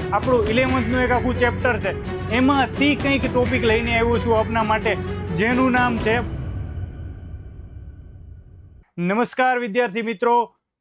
આપણું 11th એક આખું ચેપ્ટર છે, એમાંથી કંઈક ટોપિક લઈને આવ્યો છું આપના માટે, જેનું નામ છે નમસ્કાર વિદ્યાર્થી મિત્રો,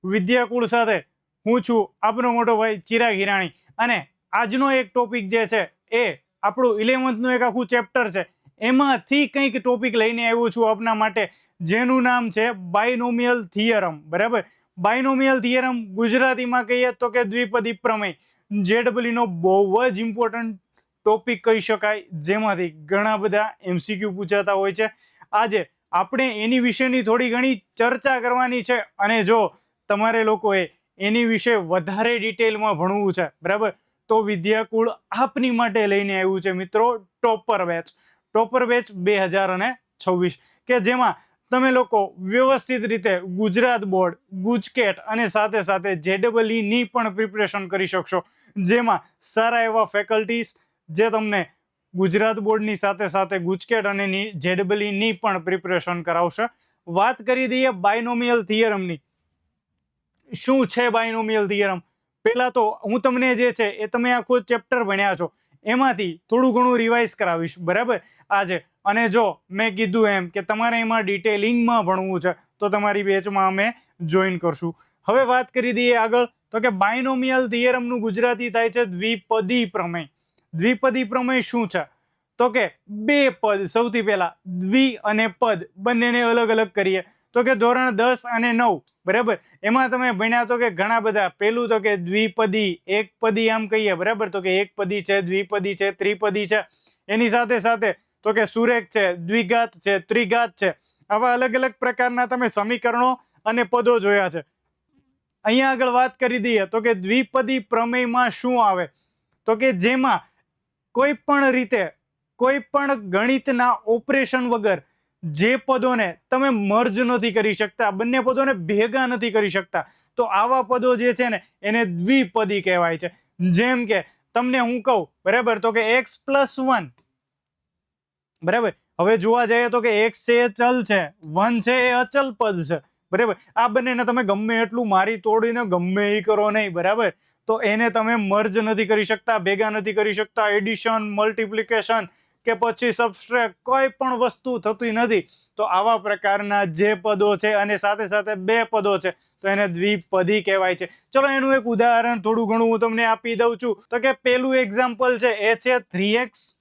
વિદ્યાકુળ સાથે હું છું આપનો મોટો ભાઈ ચિરાગ હિરાણી. અને આજનો એક ટોપિક જે છે એ આપણું 11th એક આખું ચેપ્ટર છે, એમાંથી કંઈક ટોપિક લઈને આવ્યો છું આપના માટે, જેનું નામ છે બાયનોમિયલ થિયરમ. બરાબર, બાયનોમિયલ થિયરમ ગુજરાતીમાં કહીએ તો કે દ્વિપદી પ્રમેય. JEE નો બહુ જ ઇમ્પોર્ટન્ટ ટોપિક કહી શકાય, જેમાંથી ઘણા બધા MCQ પૂછાતા હોય છે. આજે આપણે એની વિશેની થોડી ઘણી ચર્ચા કરવાની છે, અને જો તમારે લોકોએ એની વિશે વધારે ડિટેલમાં ભણવું છે, બરાબર, તો વિદ્યાકુળ આપની માટે લઈને આવ્યું છે મિત્રો ટોપર બેચ. ટોપર બેચ 2026 કે જેમાં તમે લોકો વ્યવસ્થિત રીતે ગુજરાત બોર્ડ, ગુજકેટ અને સાથે સાથે JEE ની પણ પ્રિપરેશન કરી શકશો, જેમાં સારા એવા ફેકલ્ટીઝ જે તમને ગુજરાત બોર્ડની સાથે સાથે ગુજકેટ અને JEE ની પણ પ્રિપરેશન કરાવશે. વાત કરી દઈએ બાયનોમિયલ થિયરમની. શું છે બાયનોમિયલ થિયરમ? પહેલા તો હું તમને જે છે એ તમે આખો ચેપ્ટર ભણ્યા છો એમાંથી થોડું ઘણું રિવાઇઝ કરાવીશ, બરાબર, આજે. અને જો મેં કીધું એમ કે તમારે એમાં ડિટેલિંગમાં ભણવું છે તો તમારી બેચમાં અમે જોઈન કરશું. હવે વાત કરી દઈએ આગળ, તો કે બાયનોમિયલ થિયરમનું ગુજરાતી થાય છે દ્વિપદી પ્રમેય. દ્વિપદી પ્રમેય શું છે? તો કે બે પદ, સૌથી પહેલા દ્વિ અને પદ બંનેને અલગ અલગ કરીએ તો કે ધોરણ 10 અને 9, બરાબર, એમાં તમે ભણ્યા તો કે ઘણા બધા. પેલું તો કે દ્વિપદી, એક પદી આમ કહીએ, બરાબર, તો કે એક પદી છે, દ્વિપદી છે, ત્રિપદી છે. એની સાથે સાથે તો કે સુરેખ છે, દ્વિઘાત છે, ત્રિઘાત છે. આવા અલગ અલગ પ્રકારના તમે સમીકરણો અને પદો જોયા છે. અહીંયા આગળ વાત કરી દઈએ તો કે દ્વિપદી પ્રમેયમાં શું આવે, તો કે જેમાં કોઈ પણ રીતે, કોઈ પણ ગણિતના ઓપરેશન વગર જે પદોને તમે મર્જ નથી કરી શકતા, બંને પદોને ભેગા નથી કરી શકતા, તો આવા પદો જે છે ને એને દ્વિપદી કહેવાય છે. જેમ કે તમને હું કહું, બરાબર, તો કે x+1, બરાબર, હવે જોવા જઈએ તો કે x છે એ ચલ છે, 1 છે એ અચલ પદ છે, બરાબર. આ બંનેને તમે ગમે એટલું મારી તોડીને ગમે એ કરો નહીં, બરાબર, તો એને તમે મર્જ નથી કરી શકતા, ભેગા નથી કરી શકતા. એડિશન, મલ્ટિપ્લિકેશન કે પછી સબસ્ટ્રેક્ટ કોઈ પણ વસ્તુ થતી નથી. તો આવા પ્રકારના જે પદો છે અને સાથે સાથે બે પદો છે તો એને દ્વિપદી કહેવાય છે. ચલો એનું એક ઉદાહરણ થોડું ઘણું હું તમને આપી દઉં છું. તો કે પેલું એક્ઝામ્પલ છે એ છે 3x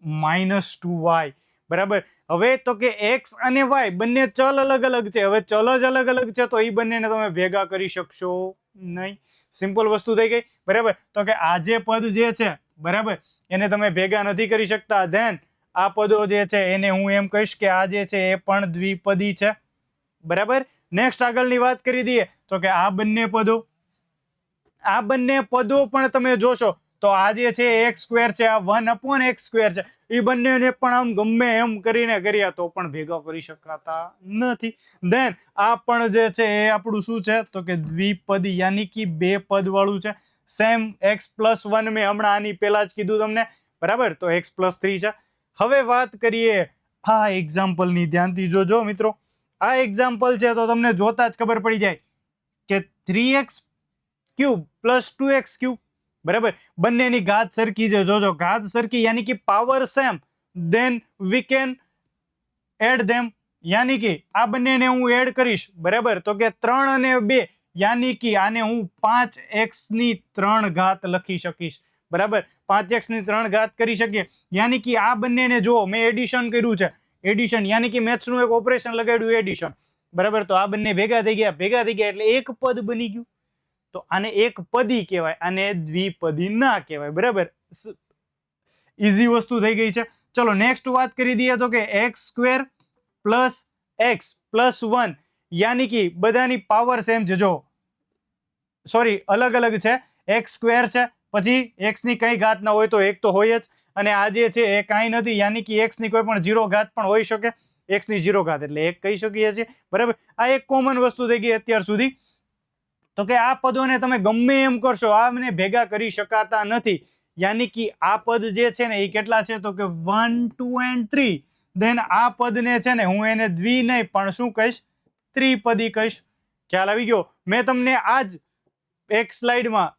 - 2y, બરાબર. હવે તો કે x અને y બંને ચલ અલગ અલગ છે. હવે ચલ જ અલગ અલગ છે તો એ બંનેને તમે ભેગા કરી શકશો નહીં. સિમ્પલ વસ્તુ થઈ ગઈ, બરાબર. તો કે આ જે પદ જે છે, બરાબર, એને તમે ભેગા નથી કરી શકતા. ધેન આ પદો જે છે એને હું એમ કહીશ કે આ જે છે એ પણ દ્વિપદી છે, બરાબર. નેક્સ્ટ આગળની વાત કરી દઈએ તો કે આ બંને પદો, આ બંને પદો પણ તમે જોશો તો આ જે છે x² છે, આ 1/x² છે, એ બંનેને પણ આમ ગમે એમ કરીને કર્યા તો પણ ભેગા કરી શકાતા નથી. ધેન આ પણ જે છે એ આપણું શું છે તો કે દ્વિપદી, યાની કે બે પદ વાળું છે. સેમ x+1 મેં હમણાં આની પહેલા જ કીધું તમને, બરાબર, તો x+3 છે. હવે વાત કરીએ આ એક્ઝામ્પલની, ધ્યાનથી જોજો મિત્રો. આ એક્ઝામ્પલ છે તો તમને જોતા જ ખબર પડી જાય કે 3x³ + 2x³, બરાબર, બંનેની ઘાત સરખી છે. જોજો ઘાત સરખી યાની કે power same, then we can add them, યાની કે આ બંનેને હું એડ કરીશ, બરાબર, તો કે 3 અને 2, યાની કે આને હું 5x3 લખી શકીશ, બરાબર. 5x3 કરી શકીએ, યાની કે આ બંનેને જો મેં એડિશન કર્યું છે, એડિશન યાની કે મેથ્સનું એક ઓપરેશન લગાડ્યું, એડિશન, બરાબર, તો આ બંને ભેગા થઈ ગયા એટલે એક પદ બની ગયું. તો આને એક પદી કહેવાય, આને દ્વિપદી ના કહેવાય, બરાબર. ઈઝી વસ્તુ થઈ ગઈ છે. ચલો નેક્સ્ટ વાત કરી દઈએ તો કે x² + x+1, યાની કે બધાની પાવર સેમ છે. જો સોરી, અલગ અલગ છે. x² છે, પછી x ની કઈ ઘાત ના હોય તો એક તો હોય જ, અને આ જે છે એ કાંઈ નથી, યાની કે x ની કોઈ પણ 0 ઘાત પણ હોઈ શકે. x ની 0 ઘાત એટલે એક કહી શકીએ છીએ, બરાબર. આ એક કોમન વસ્તુ થઈ ગઈ અત્યાર સુધી. તો કે આ પદોને તમે ગમે એમ કરશો, આમને ભેગા કરી શકાતા નથી. યાની કે આ પદ જે છે ને એ કેટલા છે તો કે 1, 2 and 3. ધેન આ પદને છે ને હું એને દ્વિ નહીં પણ શું કહીશ, ત્રિપદી કહીશ. ખ્યાલ આવી ગયો? મેં તમને આ જ એક સ્લાઇડમાં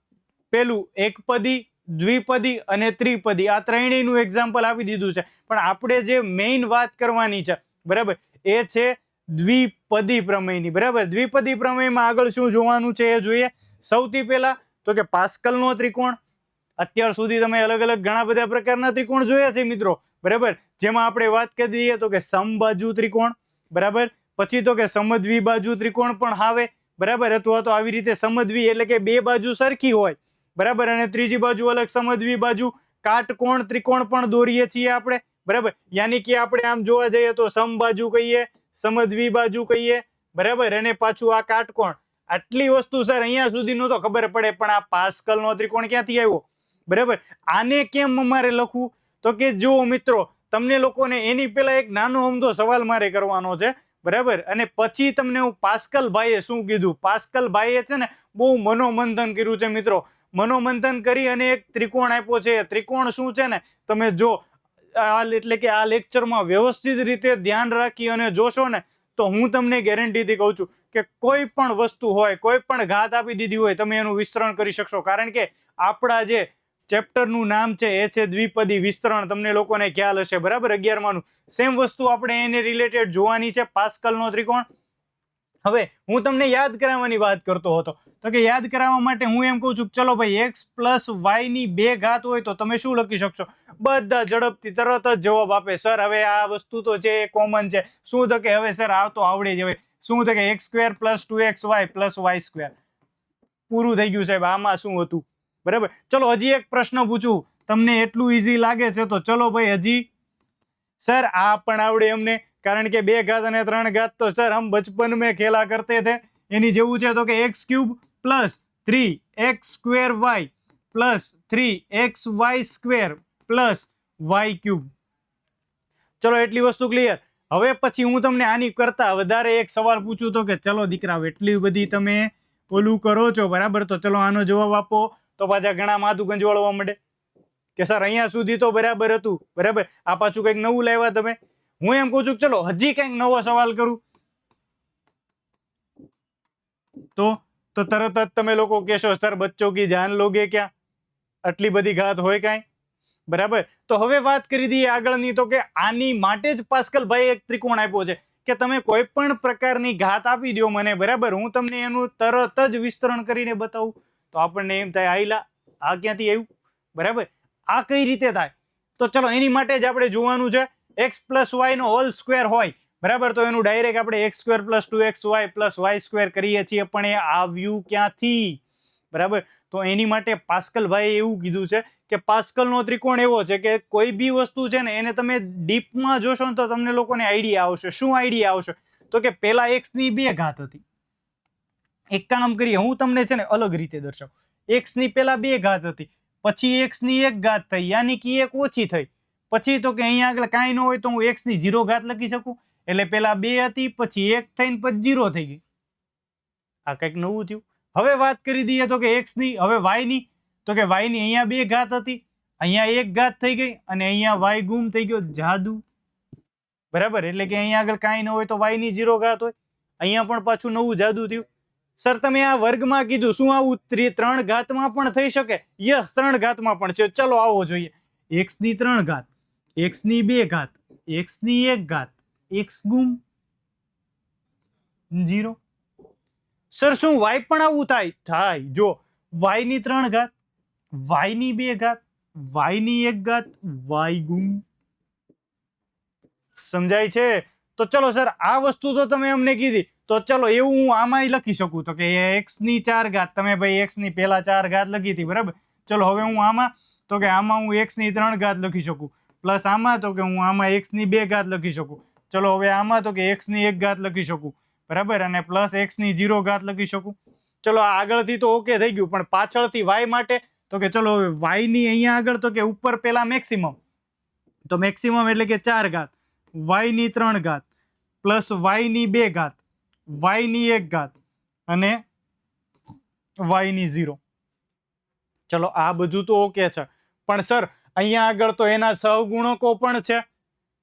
પેલું એક પદી, દ્વિપદી અને ત્રિપદી આ ત્રણેયનું એક્ઝામ્પલ આપી દીધું છે. પણ આપણે જે મેઇન વાત કરવાની છે બરાબર એ છે દ્વિપદી પ્રમેયની. બરાબર, દ્વિપદી પ્રમેયમાં આગળ શું જોવાનું છે એ જોઈએ. સૌથી પહેલા તો કે પાસ્કલનો ત્રિકોણ. અત્યાર સુધી તમે અલગ અલગ ઘણા બધા પ્રકારના ત્રિકોણ જોયા છે મિત્રો. બરાબર, જેમાં આપણે વાત કરી દઈએ તો કે સમબાજુ ત્રિકોણ. બરાબર, પછી તો કે સમદ્વિબાજુ ત્રિકોણ પણ આવે. બરાબર, અથવા તો આવી રીતે સમદ્વિ એટલે કે બે બાજુ સરખી હોય. બરાબર, અને ત્રીજી બાજુ અલગ સમદ્વિબાજુ કાટકોણ ત્રિકોણ પણ દોરીએ છીએ આપણે. બરાબર, યાની કે આપણે આમ જોવા જઈએ તો સમબાજુ કહીએ, સમદ્વિબાજુ કહીએ. બરાબર, અને પાછું આ કાટકોણ. આટલી વસ્તુ સર અહીંયા સુધીનું તો ખબર પડે, પણ આ પાસ્કલનો ત્રિકોણ ક્યાંથી આવ્યો? બરાબર, આને કેમ અમારે લખવું? તો કે જો મિત્રો તમને લોકોને એની પહેલા એક નાનો અમથો સવાલ મારે કરવાનો છે. બરાબર, અને પછી તમને હું પાસ્કલ ભાઈએ શું કીધું. પાસ્કલ ભાઈએ છે ને બહુ મનોમંથન કર્યું છે મિત્રો. મનોમંથન કરી અને એક ત્રિકોણ આપ્યો છે. ત્રિકોણ શું છે ને તમે જો એટલે કે આ લેક્ચરમાં વ્યવસ્થિત રીતે ધ્યાન રાખી અને જોશો ને તો હું તમને ગેરંટીથી કહું છું કે કોઈ પણ વસ્તુ હોય, કોઈ પણ ઘાત આપી દીધી હોય, તમે એનું વિસ્તરણ કરી શકશો. કારણ કે આપણા જે ચેપ્ટરનું નામ છે એ છે દ્વિપદી વિસ્તરણ. તમને લોકોને ખ્યાલ હશે. બરાબર, 11માનું સેમ વસ્તુ આપણે એને રિલેટેડ જોવાની છે, પાસ્કલનો ત્રિકોણ. હવે હું તમને યાદ કરાવવાની વાત કરતો હતો તો કે યાદ કરાવવા માટે હું એમ કહું છું ચલો ભાઈ x પ્લસ y ની 2 ઘાત હોય તો તમે શું લખી શકશો? બધા ઝડપથી તરત જ જવાબ આપે સર હવે આ વસ્તુ તો છે કોમન છે. શું તો કે હવે સર આ તો આવડે જ. હવે શું તો કે x² + 2xy + y². પૂરું થઈ ગયું સાહેબ, આમાં શું હતું? બરાબર, ચલો હજી એક પ્રશ્ન પૂછું. તમને એટલું ઈઝી લાગે છે તો ચલો ભાઈ હજી. સર આ પણ આવડે અમને, કારણ કે 2 ઘાત અને 3 ઘાત તો સર હમ બચપન में खेला करते थे. એની જેવું છે તો કે x³ + 3x² y + 3xy² + y³. ચલો એટલી વસ્તુ ક્લિયર. હવે પછી હું તમને આની કરતા વધારે એક સવાલ પૂછું તો કે ચલો દીકરાઓ એટલી બધી તમે ઓલું કરો છો બરાબર, તો ચલો આનો જવાબ આપો. તો પાછા ઘણા માથું ગંજવાળવા માંડે કે સર અહીંયા સુધી તો બરાબર હતું. બરાબર, આ પાછું કંઈક નવું લાવ્યા તમે. હું એમ કહું છું ચલો હજી કંઈક નવો સવાલ કરું તો તરત જ તમે લોકો કહેશો સર બચ્ચો કી જાન લોગે ક્યાં? આટલી બધી ઘાત હોય કાંઈ? બરાબર, તો હવે વાત કરી દઈએ આગળની. તો કે આની માટે જ પાસ્કલ ભાઈ એક ત્રિકોણ આપ્યો છે કે તમે કોઈ પણ પ્રકારની ઘાત આપી દો મને. બરાબર, હું તમને એનું તરત જ વિસ્તરણ કરીને બતાવું. તો આપણને એમ થાય આઈલા આ ક્યાંથી આવ્યું? બરાબર, આ કઈ રીતે થાય? તો ચલો એની માટે જ આપણે જોવાનું છે x + y નો હોલ સ્ક્વેર હોય. બરાબર, તો એનું ડાયરેક્ટ આપણે x² + 2xy + y² કરીએ છીએ. પણ એ આવ્યું ક્યાંથી? બરાબર, તો એની માટે પાસ્કલ ભાઈએ એવું કીધું છે કે પાસ્કલનો ત્રિકોણ એવો છે કે કોઈ બી વસ્તુ છે ને એને તમે ડીપમાં જોશો ને તો તમને લોકોને આઈડિયા આવશે. શું આઈડિયા આવશે? તો કે પહેલા x ની 2 ઘાત હતી. એક કામ કરીએ, હું તમને છે ને અલગ રીતે દર્શાવું. x ની પહેલા 2 ઘાત હતી, પછી x ની 1 ઘાત થઈ, યાની કે 1 ઓછી થઈ. પછી તો કે અહીંયા આગળ કાંઈ ન હોય તો હું x ની 0 ઘાત લખી શકું. એટલે પહેલા 2 હતી, પછી 1 થઈને પછી 0 થઈ ગઈ. આ કંઈક નવું થયું. હવે વાત કરી દઈએ તો કે x ની. હવે y ની. તો કે y ની અહીંયા 2 ઘાત હતી, અહીંયા 1 ઘાત થઈ ગઈ અને અહીંયા y ગુમ થઈ ગયો. જાદુ. બરાબર, એટલે કે અહીંયા આગળ કાંઈ ન હોય તો y ની 0 ઘાત હોય. અહીંયા પણ પાછું નવું જાદુ થયું. સર તમે આ વર્ગમાં કીધું, શું આવું 3 ઘાતમાં પણ થઈ શકે? યસ, 3 ઘાતમાં પણ છે. ચલો આવો જોઈએ. x ની 3 ઘાત, x ની 2 ઘાત, x ની 1 ઘાત, x ગુમ 0. સર શું y પણ આવું થાય? જો y ની 3 ઘાત, y ની 2 ઘાત, y ની 1 ઘાત, y ગુમ. સમજાય છે? તો ચલો સર આ વસ્તુ તો તમે અમને કીધી, તો ચલો એવું હું આમાં લખી શકું તો કે x ની 4 ઘાત. તમે ભાઈ x ની પહેલા 4 ઘાત લખી હતી. બરાબર, ચલો હવે હું આમાં તો કે આમાં હું x ની 3 ઘાત લખી શકું. પ્લસ આમાં તો કે હું આમાં x ની 2 ઘાત લખી શકું. ચલો હવે આમાં તો કે x ની 1 ઘાત લખી શકું. બરાબર, અને પ્લસ x ની 0 ઘાત લખી શકું. ચલો આગળથી તો ઓકે થઈ ગયું, પણ પાછળથી y માટે તો કે ચલો હવે y ની અહીંયા આગળ તો કે ઉપર પેલા મેક્સિમમ. તો મેક્સિમમ એટલે કે 4 ઘાત, y ની 3 ઘાત પ્લસ y ની 2 ઘાત, y ની 1 ઘાત અને y ની 0. ચલો આ બધું તો ઓકે છે, પણ સર અહીંયા આગળ તો એના સહગુણકો પણ છે.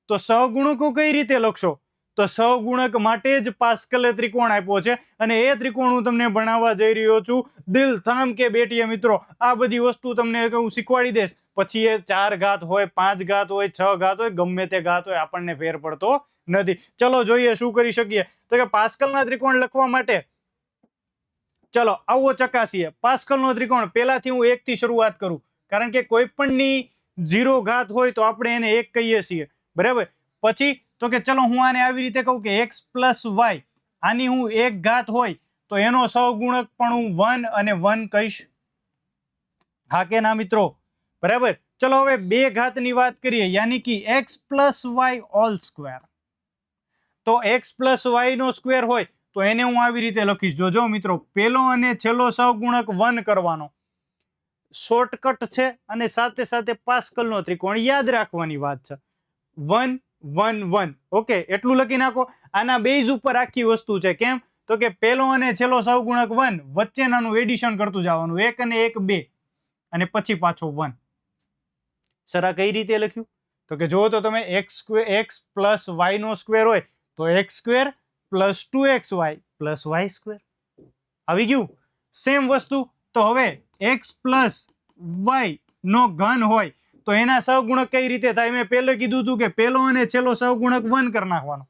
તો સહગુણકો કઈ રીતે લખશો? તો સહગુણક માટે જ પાસ્કલે ત્રિકોણ આપ્યો છે અને એ ત્રિકોણ હું તમને ભણાવવા જઈ રહ્યો છું. દિલ થામ કે બેટીએ મિત્રો, આ બધી વસ્તુ તમને હું શીખવાડી દઈશ. પછી એ 4 ઘાત હોય, 5 ઘાત હોય, 6 ઘાત હોય, ગમે તે ઘાત હોય, આપણને ફેર પડતો નથી. ચલો જોઈએ શું કરી શકીએ. તો કે પાસ્કલના ત્રિકોણ લખવા માટે ચલો આવો ચકાસીએ. પાસ્કલનો ત્રિકોણ પહેલાથી હું 1 થી શરૂઆત કરું, કારણ કે કોઈ પણની 0 ઘાત હોય તો આપણે એને 1 કહીએ છીએ, બરાબર. પછી તો કે ચલો હું આને આવી રીતે કહું કે x + y, આની હું 1 ઘાત હોય તો એનો સહગુણક પણ હું 1 અને 1 કહીશ. હા કે ના મિત્રો, બરાબર. ચલો હવે 2 ઘાતની વાત કરીએ, યાની કે x + y હોલ સ્ક્વેર. તો x + y નો સ્ક્વેર હોય તો એને હું આવી રીતે લખીશ. જોજો મિત્રો, પહેલો અને છેલ્લો સહગુણક 1 કરવાનો, શોર્ટકટ છે અને સાથે સાથે પાસ્કલનો ત્રિકોણ યાદ રાખવાની વાત છે. 1 1 1, ઓકે, એટલું લખી નાખો. આના બેઝ ઉપર આખી વસ્તુ છે. કેમ? તો કે પહેલો અને છેલ્લો સહગુણક 1, વચ્ચેનાનું એડિશન કરતું જવાનું, 1 અને 1 2, અને પછી પાછો 1. સર આ કઈ રીતે લખ્યું? તો કે જો તો તમે x + y નો સ્ક્વેર હોય તો x² + 2xy + y². આવી ગયું. સેમ વસ્તુ તો હવે x + y નો ઘન હોય તો એના સહગુણક કઈ રીતે થાય? મેં પહેલે કીધું હતું કે પહેલો અને છેલ્લો સહગુણક 1 કરી નાખવાનો.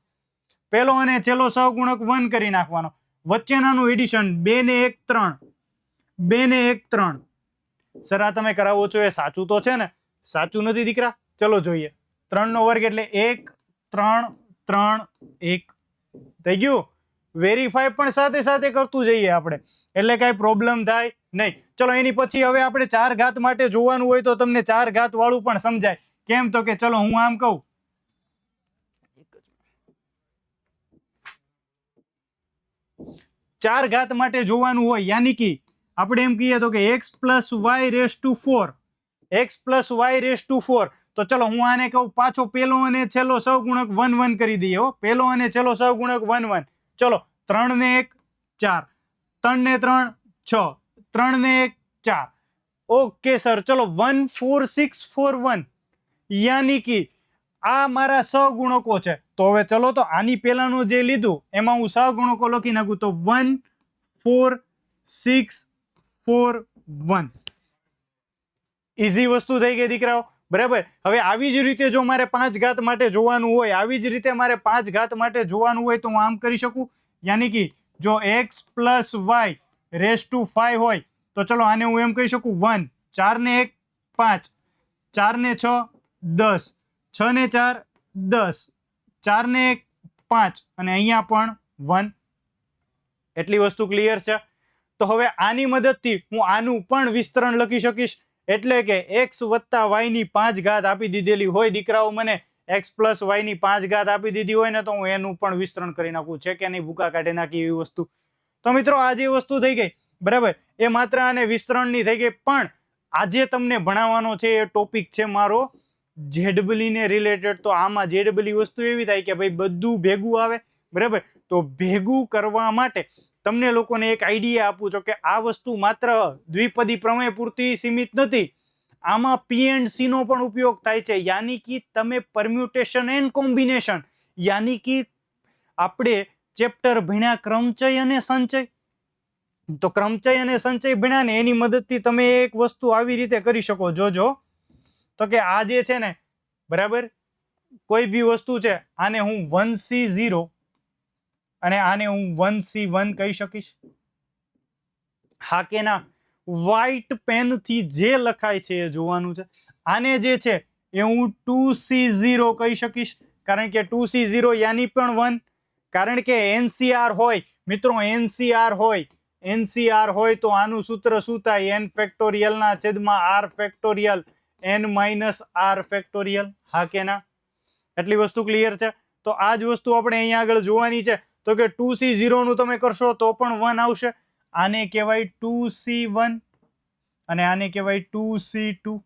પહેલો અને છેલ્લો સહગુણક 1 કરી નાખવાનો, વચ્ચેનાનું એડિશન 2 ને 1 3, 2 ને 1 3. સર આ તમે કરાવો છો એ સાચું તો છે ને? સાચું નથી દીકરા. ચલો જોઈએ. 3 નો વર્ગ એટલે 1 3 3 1 થઈ ગયું. વેરીફાઈ પણ સાથે સાથે કરતું જઈએ આપણે, એટલે કઈ પ્રોબ્લેમ થાય નહીં. ચલો એની પછી હવે આપણે 4 ઘાત માટે જોવાનું હોય તો તમને 4 ઘાત વાળું પણ સમજાય. કેમ? તો કે ચલો હું આમ કહું, 4 ઘાત માટે જોવાનું હોય, યાની કે આપણે એમ કહીએ તો કે x + y⁴, x + y⁴. તો ચલો હું આને કહું પાછો પહેલો અને છેલ્લો સહગુણક 1 1 કરી દઈએ. પહેલો અને છેલ્લો સહગુણક 1 1. ચલો 3 ને 1 4, 3 ને 3 6, 3 ને 1 4. ઓકે સર, ચલો 1 4 6 4 1, યાની કે આ મારા સહગુણકો છે. તો હવે ચલો તો આની પહેલાનું જે લીધું એમાં હું સહગુણકો લખી નાખું તો 1 4 6 4 1. ઈઝી વસ્તુ થઈ ગઈ દીકરાઓ, બરાબર. હવે આવી જ રીતે જો મારે 5 ઘાત માટે જોવાનું હોય, આવી જ રીતે મારે 5 ઘાત માટે જોવાનું હોય તો હું આમ કરી શકું, યાની કે જો x + y⁵ હોય તો ચલો આને હું એમ કહી શકું 1, 4 ને 1 5, 4 ને 6 10, 6 ને 4 10, 4 ને 1 5, અને અહીંયા પણ 1. એટલી વસ્તુ ક્લિયર છે. તો હવે આની મદદથી હું આનું પણ વિસ્તરણ લખી શકીશ. એટલે કે x + y ની 5 ઘાત આપી દીધેલી હોય દીકરાઓ, મને x + y ની 5 ઘાત આપી દીધી હોય ને, તો હું એનું પણ વિસ્તરણ કરી નાખું. છે કે નહીં? ભૂકા કાઢી નાખી એવી વસ્તુ. તો મિત્રો આ જે વસ્તુ થઈ ગઈ, બરાબર, એ માત્ર આને વિસ્તરણની થઈ ગઈ. પણ આજે તમને ભણાવવાનો છે એ ટોપિક છે મારો ZW ને રિલેટેડ. તો આમાં ZW વસ્તુ એવી થાય કે ભાઈ બધું ભેગું આવે, બરાબર. તો ભેગું કરવા માટે તમને લોકોને એક આઈડિયા આપું છું કે આ વસ્તુ માત્ર દ્વિપદી પ્રમેય પૂરતી સીમિત નથી. આમાં P&C નો પણ ઉપયોગ થાય છે, યાની કે તમે પરમ્યુટેશન એન્ડ કોમ્બિનેશન, યાની કે આપણે ચેપ્ટર ભણ્યા ક્રમચય અને સંચય. તો ક્રમચય અને સંચય ભણ્યા ને એની મદદથી તમે એક વસ્તુ આવી રીતે કરી શકો. જોજો તો કે આ જે છે ને, બરાબર, કોઈ બી વસ્તુ છે, આને હું 1C0 અને આને હું 1C1 કહી શકીશ. હા કે ના? વ્હાઈટ પેન થી જે લખાય છે એ જોવાનું છે. આને જે છે એ હું 2C0 કહી શકીશ, કારણ કે 2C0 યાની પણ 1. કારણ કે NCR હોય મિત્રો, NCR હોય તો આનું સૂત્ર શું થાય? n⁴ ના છેદમાં r⁴ n-r⁴. હા કે ના? એટલી વસ્તુ ક્લિયર છે. તો આ જ વસ્તુ આપણે અહીંયા આગળ જોવાની છે. તો કે 2C0 નું તમે કરશો તો પણ 1 આવશે. આને કહેવાય 2C1 અને આને કહેવાય 2C2.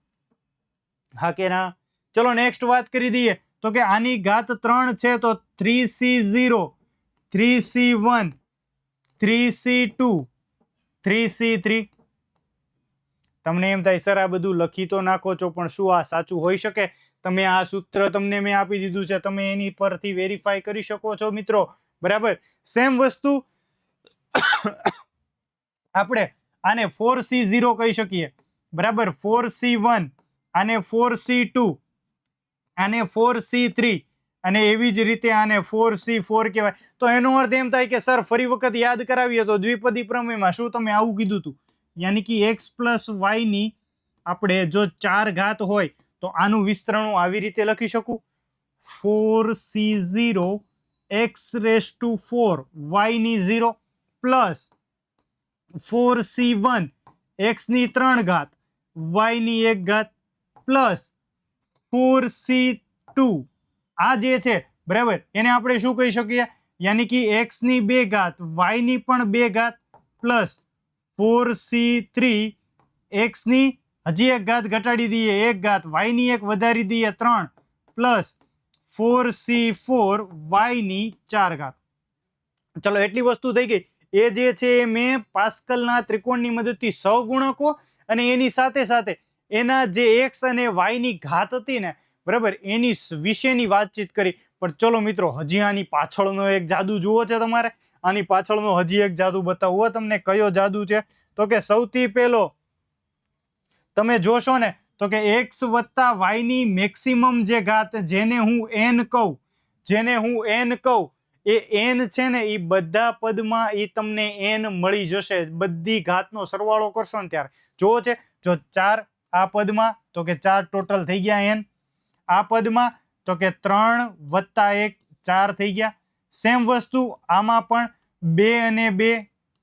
હા કે ના? ચલો નેક્સ્ટ વાત કરી દઈએ. તો કે આની ઘાત 3 છે તો 3C0, 3C1, 3C2, 3C3. તમને એમ થાય સર આ બધું લખી તો નાખો છો પણ શું આ સાચું હોઈ શકે? તમે આ સૂત્ર તમને મેં આપી દીધું છે, તમે એની પરથી વેરીફાઈ કરી શકો છો મિત્રો, બરાબર. સેમ વસ્તુ આપણે આને 4C0 કહી શકીએ, બરાબર. 4C1 આને 4C2 આને 4C3 અને એવી જ રીતે આને 4C4 કહેવાય. તો એનો અર્થ એમ થાય કે સર ફરી વખત યાદ કરાવીએ તો દ્વિપદી પ્રમેયમાં શું તમે આવું કીધું હતું, યાની કે x પ્લસ y ની આપણે જો 4 ઘાત હોય તો આનું વિસ્તરણ હું આવી રીતે લખી શકું, 4C0 x⁴ y ની 0 પ્લસ 4C1 x ની 3 ઘાત y ની 1 ઘાત પ્લસ 4C2 આ જે છે, બરાબર, એને આપણે શું કહી શકીએ, યાની કે x ની 2 ઘાત y ની પણ 2 ઘાત પ્લસ 4C3 x ની હજી 1 ઘાત ઘટાડી દઈએ 1 ઘાત, y ની 1 વધારી દઈએ 3 પ્લસ 4C4 y ની 4 ઘાત. ચલો એટલી વસ્તુ થઈ ગઈ. એ જે છે એ મેં પાસ્કલના ત્રિકોણની મદદથી સહગુણકો અને એની સાથે સાથે એના જે x અને y ની ઘાત હતી ને, બરાબર, એની વિશેની વાતચીત કરી. પણ ચલો મિત્રો, હજી આની પાછળનો એક જાદુ જુઓ છે તમારે. આની પાછળનો હજી એક જાદુ બતાવો તમને. કયો જાદુ છે? તો કે સૌથી પહેલો તમે જોશો ને તો કે x વત્તા y ની મેક્સિમમ જે ઘાત, જેને હું n કહું, એ n છે ને એ બધા પદમાં એ તમને n મળી જશે. બધી ઘાતનો સરવાળો કરશો ને ત્યારે જોવો છે, જો 4 આ પદમાં તો કે 4 ટોટલ થઈ ગયા n, આ પદમાં તો કે 3 વત્તા 1 4 થઈ ગયા. સેમ વસ્તુ આમાં પણ 2 અને 2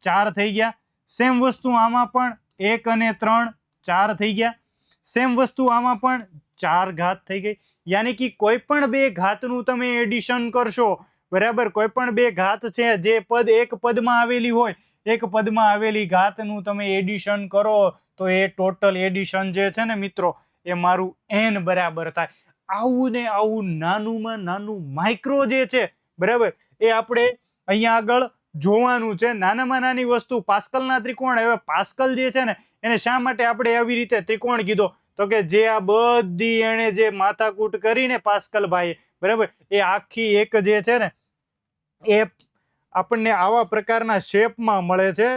4 થઈ ગયા. સેમ વસ્તુ આમાં પણ 1 અને 3 4 થઈ ગયા. સેમ વસ્તુ આમાં પણ 4 ઘાત થઈ ગઈ. યાની કે કોઈ પણ બે ઘાતનું તમે એડિશન કરશો, બરાબર, કોઈ પણ બે ઘાત છે જે પદ એક પદમાં આવેલી હોય, એક પદમાં આવેલી ઘાતનું તમે એડિશન કરો તો એ ટોટલ એડિશન જે છે ને મિત્રો, એ મારું n બરાબર થાય. આવું ને આવું નાનુંમાં નાનું માઇક્રો જે છે, બરાબર, એ આપણે અહીંયા આગળ જોવાનું છે. નાનામાં નાની વસ્તુ પાસ્કલના ત્રિકોણ. હવે પાસ્કલ જે છે ને એને શા માટે આપણે આવી રીતે ત્રિકોણ કીધો, તો કે જે આ બધી એને જે માથાકૂટ કરીને પાસ્કલ ભાઈ, બરાબર, એ આખી એક જે છે ને એ આપણને આવા પ્રકારના શેપમાં મળે છે.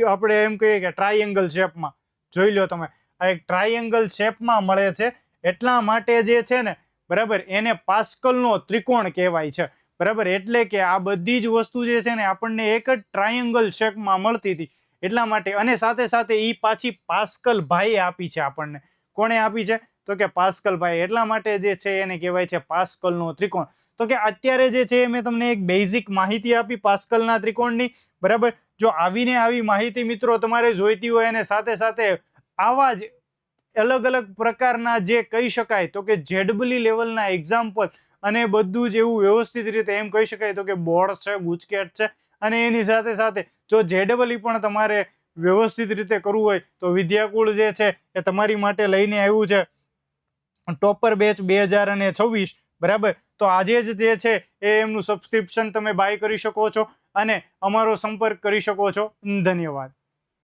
આપણે એમ કહીએ કે ટ્રાયેંગલ શેપમાં. જોઈ લો તમે, આ એક ટ્રાયેંગલ શેપમાં મળે છે. એટલા માટે જે છે ને, બરાબર, એને પાસ્કલનો ત્રિકોણ કહેવાય છે, બરાબર. એટલે કે આ બધી જ વસ્તુ જે છે ને આપણને એક જ ટ્રાયેંગલ શેપમાં મળતી હતી એટલા માટે. અને સાથે સાથે એ પાછી પાસ્કલ ભાઈએ આપી છે આપણને. કોણે આપી છે? તો કે પાસ્કલ ભાઈ. એટલા માટે જે છે એને કહેવાય છે પાસ્કલનો ત્રિકોણ. તો કે અત્યારે જે છે મેં તમને એક બેઝિક માહિતી આપી પાસ્કલના ત્રિકોણની, બરાબર. જો આવીને આવી માહિતી મિત્રો તમારે જોઈતી હોય અને સાથે સાથે આવા જ અલગ અલગ પ્રકારના જે કહી શકાય તો કે જેડબલી લેવલના એક્ઝામ્પલ અને બધું જ એવું વ્યવસ્થિત રીતે એમ કહી શકાય તો કે બોર્ડ છે, ગુજકેટ છે, અને એની સાથે સાથે જો જેડબલી પણ તમારે વ્યવસ્થિત રીતે કરવું હોય તો વિદ્યાકુળ જે છે એ તમારી માટે લઈને આવ્યું છે ટોપર બેચ 2026, બરાબર. તો આજે જ જે છે એ એમનું સબસ્ક્રિપ્શન તમે બાય કરી શકો છો અને અમારો સંપર્ક કરી શકો છો. ધન્યવાદ.